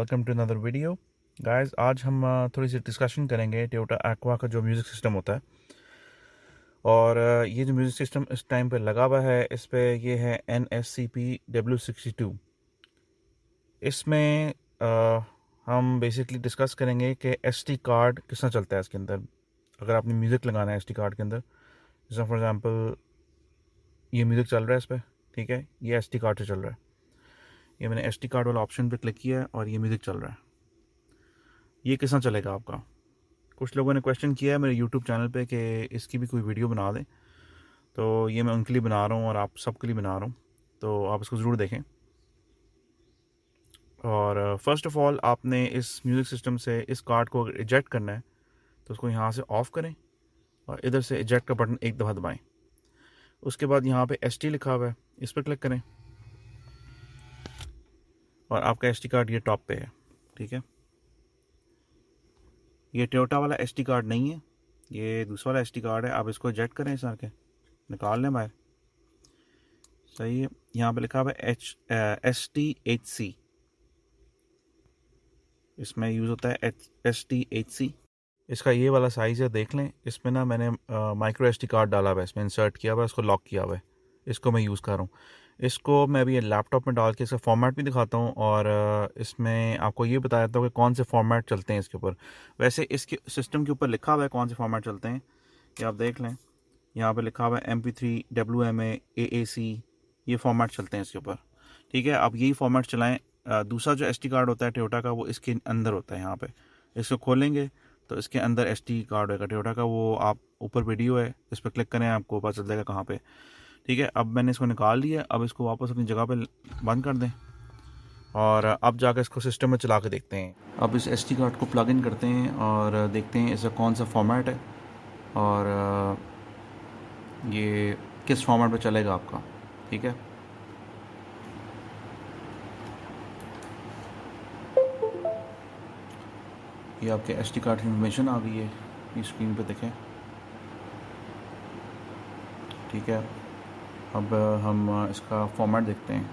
Welcome to another video guys. आज हम थोड़ी सी डिस्कशन करेंगे टोयोटा एक्वा का जो म्यूज़िक सिस्टम होता है। और ये जो म्यूज़िक सिस्टम इस टाइम पे लगा हुआ है, इस पे ये है NSCP-W62। इसमें हम बेसिकली डिस्कस करेंगे कि SD कार्ड किस तरह चलता है इसके अंदर। अगर आपने म्यूज़िक लगाना है SD कार्ड के अंदर, जैसे फॉर एग्ज़ाम्पल ये म्यूज़िक चल रहा है इस पर, ठीक है, ये SD कार्ड से चल रहा है। ये मैंने SD कार्ड वाला ऑप्शन पे क्लिक किया है और ये म्यूज़िक चल रहा है। ये किस तरह चलेगा आपका? कुछ लोगों ने क्वेश्चन किया है मेरे यूट्यूब चैनल पे कि इसकी भी कोई वीडियो बना दें, तो ये मैं उनके लिए बना रहा हूँ और आप सबके लिए बना रहा हूँ, तो आप इसको ज़रूर देखें। और फर्स्ट ऑफ़ ऑल आपने इस म्यूज़िक सिस्टम से इस कार्ड को अगर इजेक्ट करना है तो उसको यहाँ से ऑफ़ करें और इधर से इजेक्ट का बटन एक दफ़ा दबाएं। उसके बाद यहाँ पे SD लिखा हुआ है, इस पर क्लिक करें और आपका SD कार्ड ये टॉप पे है, ठीक है। ये टोयोटा वाला SD कार्ड नहीं है, ये दूसरा वाला SD कार्ड है। आप इसको इजेक्ट करें, इस के निकाल लें बाहर, सही है। यहाँ पे लिखा हुआ है ST8C, इसमें यूज़ होता है ST8C। इसका ये वाला साइज़ है, देख लें। इसमें ना मैंने माइक्रो SD कार्ड डाला हुआ है, इसमें इंसर्ट किया हुआ है, इसको लॉक किया हुआ है। इसको मैं यूज़ कर रहा हूँ। इसको मैं अभी लैपटॉप में डाल के इसका फॉर्मेट भी दिखाता हूँ और इसमें आपको ये बताया था कि कौन से फॉर्मेट चलते हैं इसके ऊपर। वैसे इसके सिस्टम के ऊपर लिखा हुआ है कौन से फॉर्मेट चलते हैं, ये आप देख लें। यहाँ पे लिखा हुआ है MP3, WMA, AAC, ये फॉर्मेट चलते हैं इसके ऊपर, ठीक है। आप यही फॉर्मेट चलाएं। दूसरा जो SD कार्ड होता है टोयोटा का, वो इसके अंदर होता है। यहाँ पे इसको खोलेंगे तो इसके अंदर SD कार्ड होगा टोयोटा का, वो आप ऊपर वीडियो है, इस पर क्लिक करें, आपको पता चल जाएगा कहाँ पे, ठीक है। अब मैंने इसको निकाल लिया, अब इसको वापस अपनी जगह पे बंद कर दें और अब जाकर इसको सिस्टम में चला के देखते हैं। अब इस SD कार्ड को प्लग इन करते हैं और देखते हैं इसका कौन सा फॉर्मेट है और ये किस फॉर्मेट पे चलेगा आपका, ठीक है। ये आपके SD कार्ड की इन्फॉर्मेशन आ गई है, ये स्क्रीन पे देखें, ठीक है। अब हम इसका फॉर्मेट देखते हैं।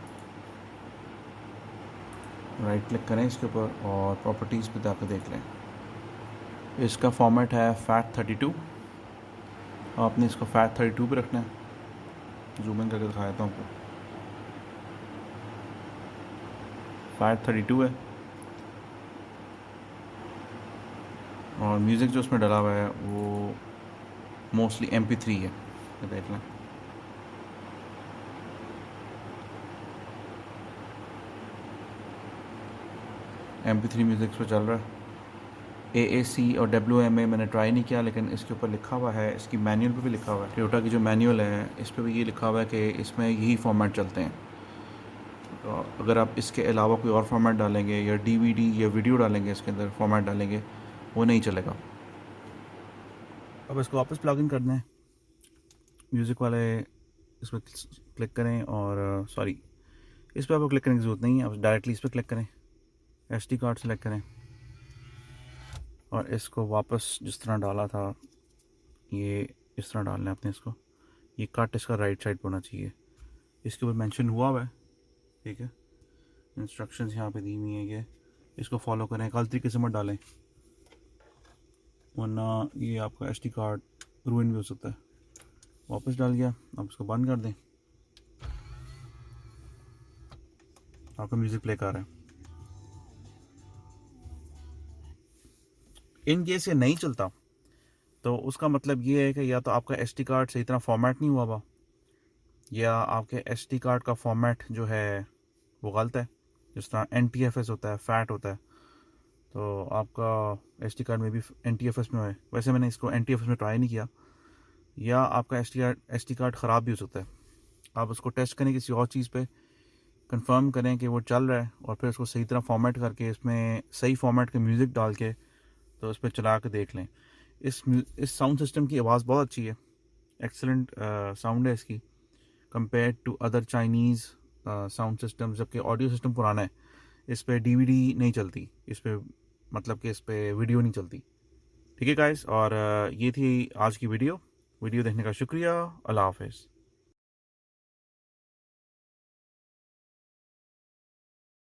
राइट क्लिक करें इसके ऊपर और प्रॉपर्टीज़ पे जाकर देख लें। इसका फॉर्मेट है FAT32। आपने इसको FAT32 पे रखना है। जूम इन करके दिखा देता हूँ आपको। FAT32 है और म्यूज़िक जो उसमें डला हुआ है वो मोस्टली MP3 है, ये देख लें। MP3 म्यूज़िक पे चल रहा है। AAC और WMA मैंने ट्राई नहीं किया, लेकिन इसके ऊपर लिखा हुआ है, इसकी मैनुअल पे भी लिखा हुआ है, टोयोटा की जो मैनुअल है इस पर भी ये लिखा हुआ है कि इसमें यही फॉर्मेट चलते हैं। तो अगर आप इसके अलावा कोई और फॉर्मेट डालेंगे या DVD या वीडियो डालेंगे, इसके अंदर फॉर्मेट डालेंगे, वो नहीं चलेगा। अब इसको वापस प्लग इन करना है, म्यूज़िक वाले इस पर क्लिक करें और सॉरी, इस पर आपको क्लिक करने की ज़रूरत नहीं है, आप डायरेक्टली इस पर क्लिक करें, SD कार्ड सेलेक्ट करें और इसको वापस जिस तरह डाला था ये इस तरह डालना है आपने इसको। ये कट इसका राइट साइड पर होना चाहिए, इसके ऊपर मेंशन हुआ है, ठीक है। इंस्ट्रक्शंस यहाँ पे दी हुई हैं, ये इसको फॉलो करें, गलत तरीके से मत डालें वरना ये आपका SD कार्ड रुइन भी हो सकता है। वापस डाल गया, अब इसको बंद कर दें, आपका म्यूज़िक प्ले कर रहा है। इन केस ये नहीं चलता तो उसका मतलब ये है कि या तो आपका SD कार्ड सही तरह फॉर्मेट नहीं हुआ हुआ, या आपके SD कार्ड का फॉर्मेट जो है वो गलत है। जिस तरह NTFS होता है, फैट होता है, तो आपका SD कार्ड में भी NTFS में है। वैसे मैंने इसको NTFS में ट्राई नहीं किया। या आपका SD कार्ड ख़राब भी हो सकता है। आप उसको टेस्ट करें किसी और चीज़ पे, कंफर्म करें कि वो चल रहा है और फिर उसको सही तरह फॉर्मेट करके इसमें सही फॉर्मेट के म्यूज़िक डाल के तो उस पर चला के देख लें। इस साउंड सिस्टम की आवाज़ बहुत अच्छी है, एक्सेलेंट साउंड है इसकी compare to other Chinese sound system. जबकि ऑडियो सिस्टम पुराना है, इस पर DVD नहीं चलती, इस पर मतलब कि इस पर वीडियो नहीं चलती, ठीक है गाइस। और ये थी आज की वीडियो देखने का शुक्रिया। अल्लाह हाफ़िज़।